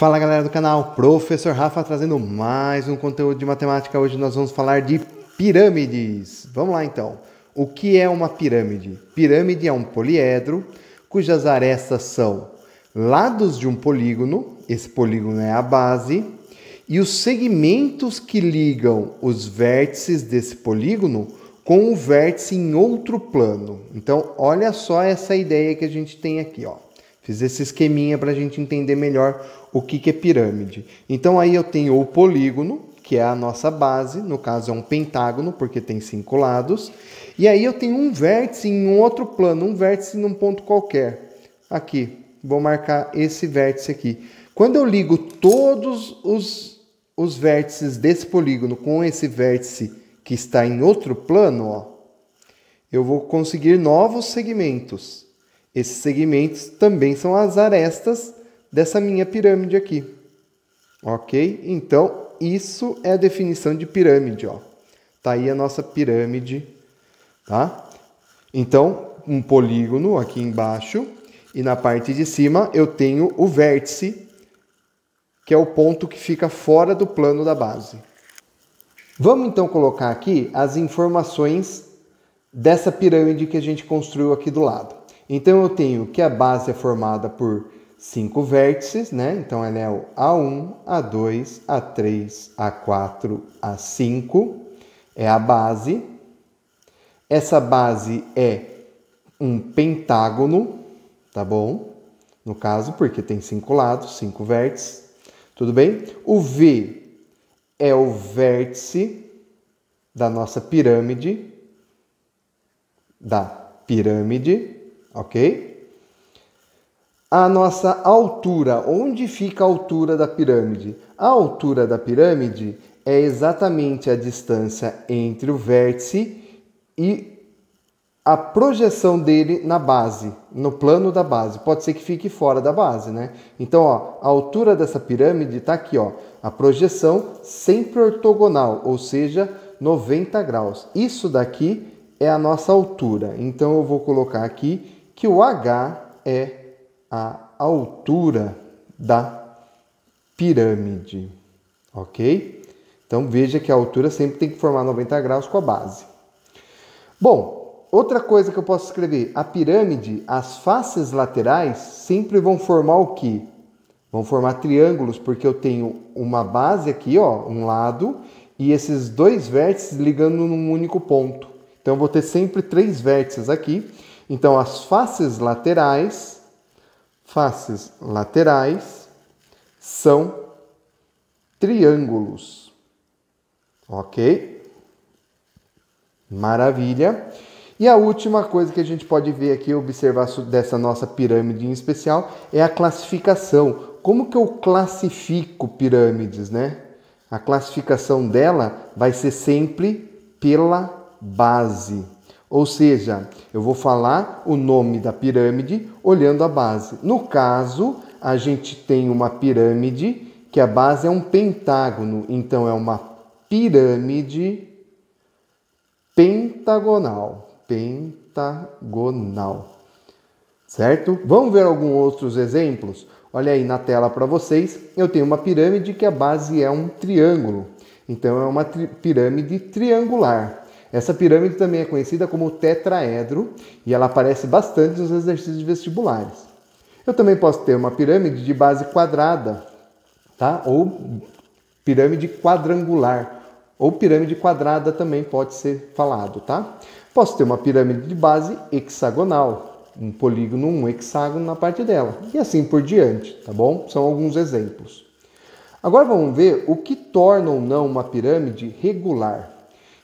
Fala galera do canal, Professor Rafa trazendo mais um conteúdo de matemática. Hoje nós vamos falar de pirâmides. Vamos lá então. O que é uma pirâmide? Pirâmide é um poliedro cujas arestas são lados de um polígono, esse polígono é a base, e os segmentos que ligam os vértices desse polígono com o vértice em outro plano. Então olha só essa ideia que a gente tem aqui, ó. Fiz esse esqueminha para a gente entender melhor o que é pirâmide. Então aí eu tenho o polígono, que é a nossa base, no caso é um pentágono, porque tem 5 lados. E aí eu tenho um vértice em um outro plano, um vértice num ponto qualquer. Aqui, vou marcar esse vértice aqui. Quando eu ligo todos os vértices desse polígono com esse vértice que está em outro plano, ó, eu vou conseguir novos segmentos. Esses segmentos também são as arestas dessa minha pirâmide aqui. Ok? Então, isso é a definição de pirâmide, ó. Tá aí a nossa pirâmide, tá? Então, um polígono aqui embaixo e na parte de cima eu tenho o vértice, que é o ponto que fica fora do plano da base. Vamos então colocar aqui as informações dessa pirâmide que a gente construiu aqui do lado. Então eu tenho que a base é formada por 5 vértices, né? Então ela é o A1, A2, A3, A4, A5. É a base. Essa base é um pentágono, tá bom? No caso, porque tem 5 lados, 5 vértices. Tudo bem? O V é o vértice da nossa pirâmide. Ok? A nossa altura, onde fica a altura da pirâmide? A altura da pirâmide é exatamente a distância entre o vértice e a projeção dele na base, no plano da base. Pode ser que fique fora da base, né? Então, ó, a altura dessa pirâmide está aqui, ó, a projeção sempre ortogonal, ou seja, 90 graus. Isso daqui é a nossa altura. Então, eu vou colocar aqui que o H é a altura da pirâmide, ok? Então, veja que a altura sempre tem que formar 90 graus com a base. Bom, outra coisa que eu posso escrever, a pirâmide, as faces laterais sempre vão formar o quê? Vão formar triângulos, porque eu tenho uma base aqui, ó, um lado, e esses dois vértices ligando num único ponto. Então, eu vou ter sempre 3 vértices aqui. Então, as faces laterais são triângulos. Ok? Maravilha. E a última coisa que a gente pode ver aqui, observar dessa nossa pirâmide em especial, é a classificação. Como que eu classifico pirâmides, né? A classificação dela vai ser sempre pela base. Ou seja, eu vou falar o nome da pirâmide olhando a base. No caso, a gente tem uma pirâmide que a base é um pentágono. Então, é uma pirâmide pentagonal. Certo? Vamos ver alguns outros exemplos? Olha aí na tela para vocês. Eu tenho uma pirâmide que a base é um triângulo. Então, é uma pirâmide triangular. Essa pirâmide também é conhecida como tetraedro e ela aparece bastante nos exercícios vestibulares. Eu também posso ter uma pirâmide de base quadrada, tá? Ou pirâmide quadrangular, ou pirâmide quadrada também pode ser falado, tá? Posso ter uma pirâmide de base hexagonal, um polígono, um hexágono na parte dela, e assim por diante, tá bom? São alguns exemplos. Agora vamos ver o que torna ou não uma pirâmide regular.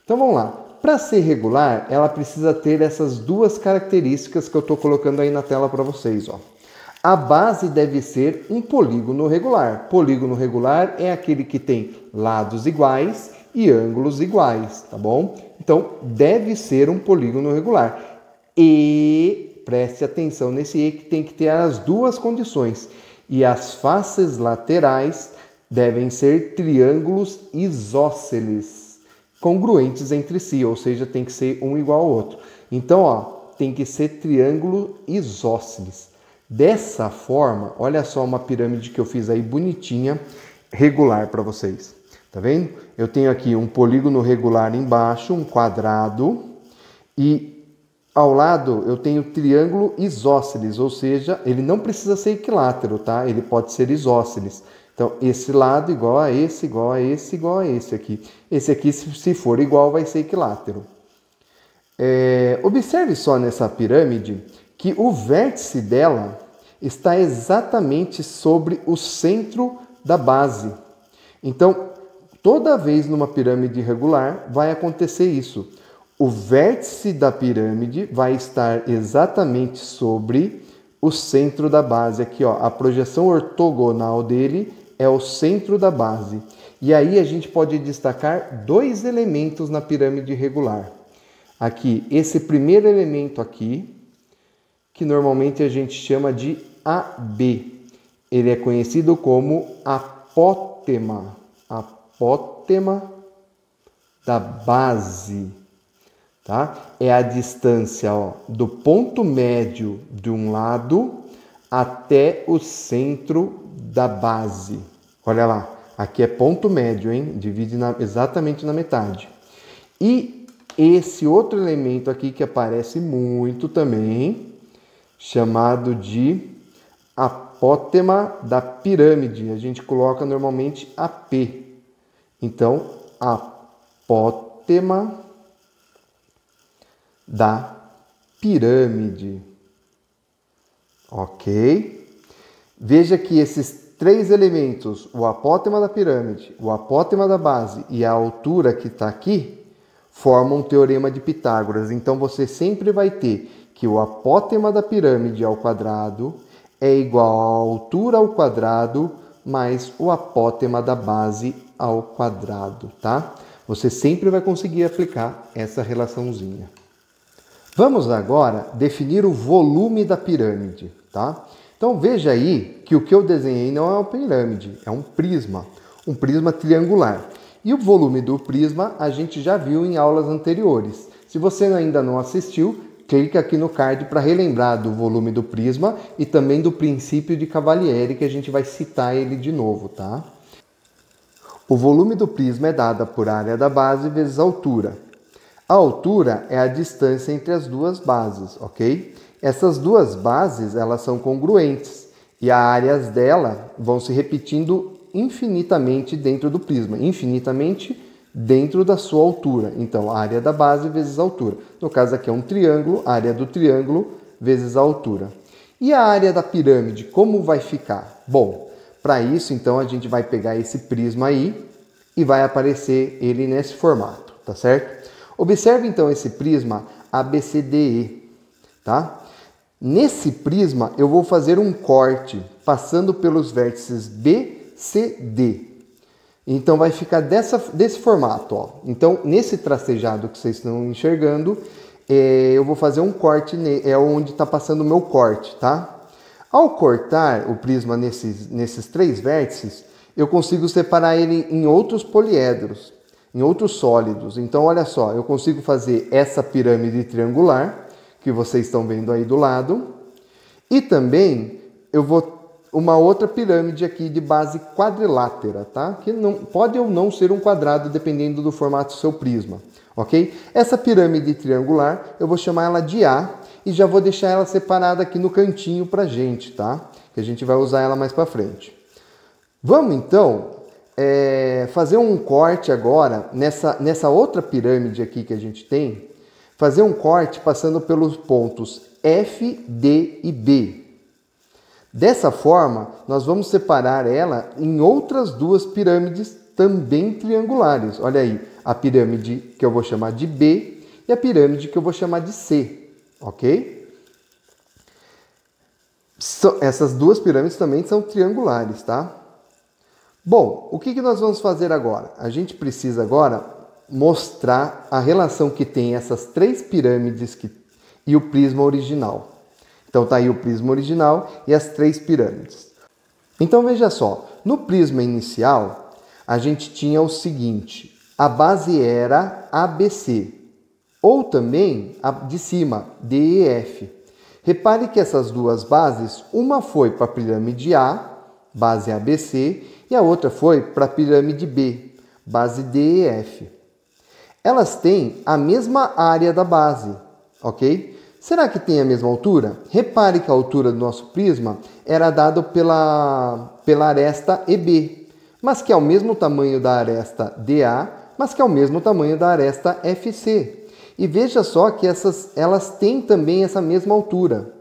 Então vamos lá. Para ser regular, ela precisa ter essas duas características que eu estou colocando aí na tela para vocês, ó. A base deve ser um polígono regular. Polígono regular é aquele que tem lados iguais e ângulos iguais, tá bom? Então, deve ser um polígono regular. E, preste atenção nesse E, que tem que ter as duas condições. E as faces laterais devem ser triângulos isósceles, congruentes entre si, ou seja, tem que ser um igual ao outro. Então, ó, tem que ser triângulo isósceles. Dessa forma, olha só uma pirâmide que eu fiz aí bonitinha, regular para vocês. Tá vendo? Eu tenho aqui um polígono regular embaixo, um quadrado, e ao lado eu tenho triângulo isósceles, ou seja, ele não precisa ser equilátero, tá? Ele pode ser isósceles. Então, esse lado igual a esse, igual a esse, igual a esse aqui. Esse aqui, se for igual, vai ser equilátero. Observe só nessa pirâmide que o vértice dela está exatamente sobre o centro da base. Então, toda vez numa pirâmide irregular vai acontecer isso. O vértice da pirâmide vai estar exatamente sobre o centro da base. Aqui, ó, a projeção ortogonal dele é o centro da base. E aí a gente pode destacar dois elementos na pirâmide irregular. Aqui, esse primeiro elemento aqui, que normalmente a gente chama de AB. Ele é conhecido como apótema. Apótema da base. Tá? É a distância, ó, do ponto médio de um lado até o centro da base. Olha lá, aqui é ponto médio, hein? Divide exatamente na metade. E esse outro elemento aqui que aparece muito também, chamado de apótema da pirâmide. A gente coloca normalmente AP. Então, apótema da pirâmide. Ok? Veja que esses três elementos, o apótema da pirâmide, o apótema da base e a altura que está aqui, formam um teorema de Pitágoras. Então, você sempre vai ter que o apótema da pirâmide ao quadrado é igual à altura ao quadrado mais o apótema da base ao quadrado, tá? Você sempre vai conseguir aplicar essa relaçãozinha. Vamos agora definir o volume da pirâmide, tá? Então veja aí que o que eu desenhei não é uma pirâmide, é um prisma triangular. E o volume do prisma a gente já viu em aulas anteriores. Se você ainda não assistiu, clique aqui no card para relembrar do volume do prisma e também do princípio de Cavalieri, que a gente vai citar ele de novo, tá? O volume do prisma é dado por área da base vezes a altura. A altura é a distância entre as duas bases, ok? Essas duas bases, elas são congruentes e as áreas dela vão se repetindo infinitamente dentro do prisma, infinitamente dentro da sua altura. Então, a área da base vezes a altura. No caso aqui é um triângulo, a área do triângulo vezes a altura. E a área da pirâmide, como vai ficar? Bom, para isso, então, a gente vai pegar esse prisma aí e vai aparecer ele nesse formato, tá certo? Observe então esse prisma ABCDE, tá? Nesse prisma eu vou fazer um corte passando pelos vértices BCD. Então vai ficar desse formato, ó. Então nesse tracejado que vocês estão enxergando, eu vou fazer um corte, é onde está passando o meu corte, tá? Ao cortar o prisma nesses três vértices, eu consigo separar ele em outros poliedros, em outros sólidos. Então, olha só, eu consigo fazer essa pirâmide triangular, que vocês estão vendo aí do lado, e também eu vou uma outra pirâmide aqui de base quadrilátera, tá? Que não, pode ou não ser um quadrado, dependendo do formato do seu prisma, ok? Essa pirâmide triangular, eu vou chamar ela de A, e já vou deixar ela separada aqui no cantinho pra gente, tá? Que a gente vai usar ela mais pra frente. Vamos, então, fazer um corte agora nessa outra pirâmide aqui que a gente tem, fazer um corte passando pelos pontos F, D e B. Dessa forma, nós vamos separar ela em outras duas pirâmides também triangulares. Olha aí, a pirâmide que eu vou chamar de B e a pirâmide que eu vou chamar de C, ok? Essas duas pirâmides também são triangulares, tá? Bom, o que nós vamos fazer agora? A gente precisa agora mostrar a relação que tem essas três pirâmides e o prisma original. Então tá aí o prisma original e as três pirâmides. Então veja só, no prisma inicial a gente tinha o seguinte, a base era ABC, ou também a de cima, DEF. Repare que essas duas bases, uma foi para a pirâmide A, base ABC, e a outra foi para a pirâmide B, base D e F. Elas têm a mesma área da base, ok? Será que tem a mesma altura? Repare que a altura do nosso prisma era dada pela aresta EB, mas que é o mesmo tamanho da aresta DA, mas que é o mesmo tamanho da aresta FC. E veja só que elas têm também essa mesma altura.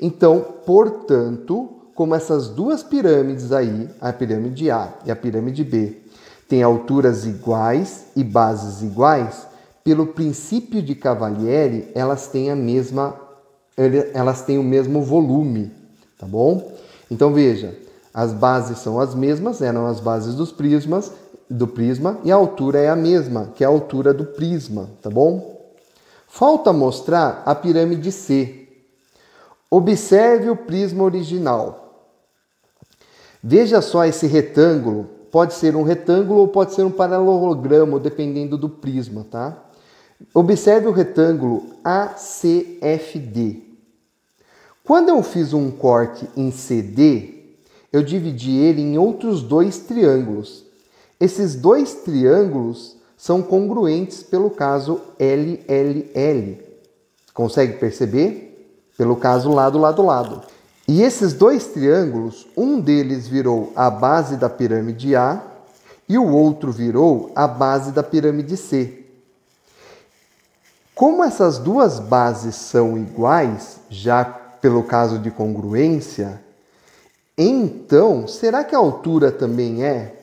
Então, portanto, como essas duas pirâmides aí, a pirâmide A e a pirâmide B, têm alturas iguais e bases iguais, pelo princípio de Cavalieri, elas têm o mesmo volume, tá bom? Então veja, as bases são as mesmas, eram as bases do prisma, e a altura é a mesma, que é a altura do prisma, tá bom? Falta mostrar a pirâmide C. Observe o prisma original. Veja só esse retângulo. Pode ser um retângulo ou pode ser um paralelogramo, dependendo do prisma, tá? Observe o retângulo ACFD. Quando eu fiz um corte em CD, eu dividi ele em outros dois triângulos. Esses dois triângulos são congruentes pelo caso LLL. Consegue perceber? Pelo caso lado, lado, lado. E esses dois triângulos, um deles virou a base da pirâmide A e o outro virou a base da pirâmide C. Como essas duas bases são iguais, já pelo caso de congruência, então, será que a altura também é?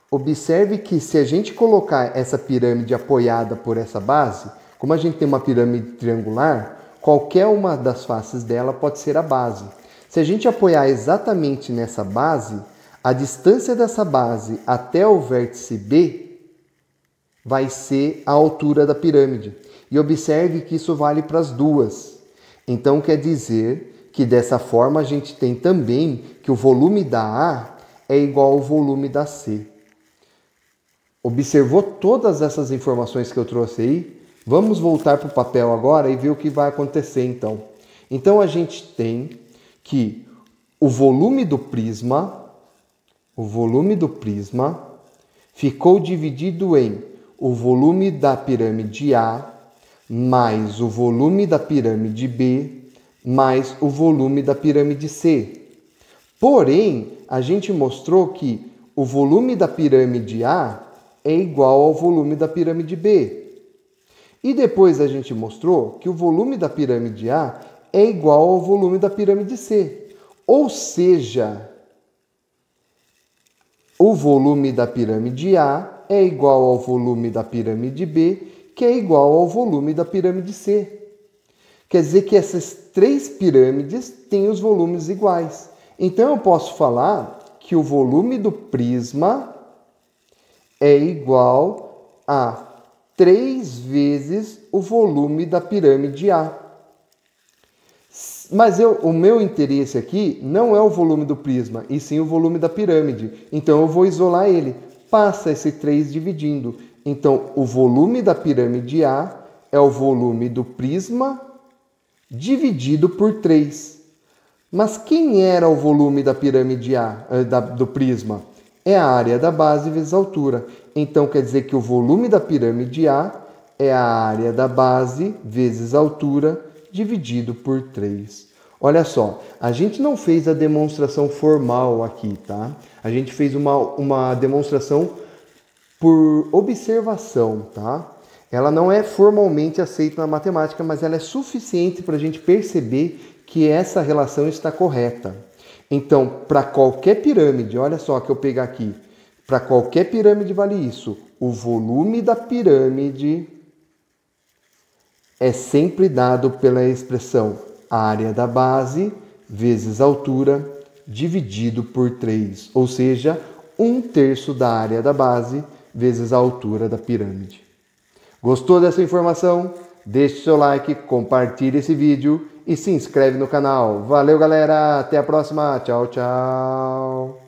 Observe que se a gente colocar essa pirâmide apoiada por essa base, como a gente tem uma pirâmide triangular, qualquer uma das faces dela pode ser a base. Se a gente apoiar exatamente nessa base, a distância dessa base até o vértice B vai ser a altura da pirâmide. E observe que isso vale para as duas. Então quer dizer que dessa forma a gente tem também que o volume da A é igual ao volume da C. Observou todas essas informações que eu trouxe aí? Vamos voltar para o papel agora e ver o que vai acontecer então. Então a gente tem que o volume do prisma ficou dividido em o volume da pirâmide A mais o volume da pirâmide B mais o volume da pirâmide C. Porém, a gente mostrou que o volume da pirâmide A é igual ao volume da pirâmide B. E depois a gente mostrou que o volume da pirâmide A é igual ao volume da pirâmide C. Ou seja, o volume da pirâmide A é igual ao volume da pirâmide B, que é igual ao volume da pirâmide C. Quer dizer que essas três pirâmides têm os volumes iguais. Então eu posso falar que o volume do prisma é igual a 3 vezes o volume da pirâmide A. Mas o meu interesse aqui não é o volume do prisma, e sim o volume da pirâmide. Então eu vou isolar ele. Passa esse 3 dividindo. Então o volume da pirâmide A é o volume do prisma dividido por 3. Mas quem era o volume da pirâmide A, do prisma? É a área da base vezes a altura. Então quer dizer que o volume da pirâmide A é a área da base vezes a altura dividido por 3. Olha só, a gente não fez a demonstração formal aqui, tá? A gente fez uma demonstração por observação, tá? Ela não é formalmente aceita na matemática, mas ela é suficiente para a gente perceber que essa relação está correta. Então, para qualquer pirâmide, olha só que eu pegar aqui, para qualquer pirâmide vale isso. O volume da pirâmide é sempre dado pela expressão área da base vezes altura dividido por 3, ou seja, 1/3 da área da base vezes a altura da pirâmide. Gostou dessa informação? Deixe seu like, compartilhe esse vídeo e se inscreve no canal. Valeu, galera! Até a próxima! Tchau, tchau!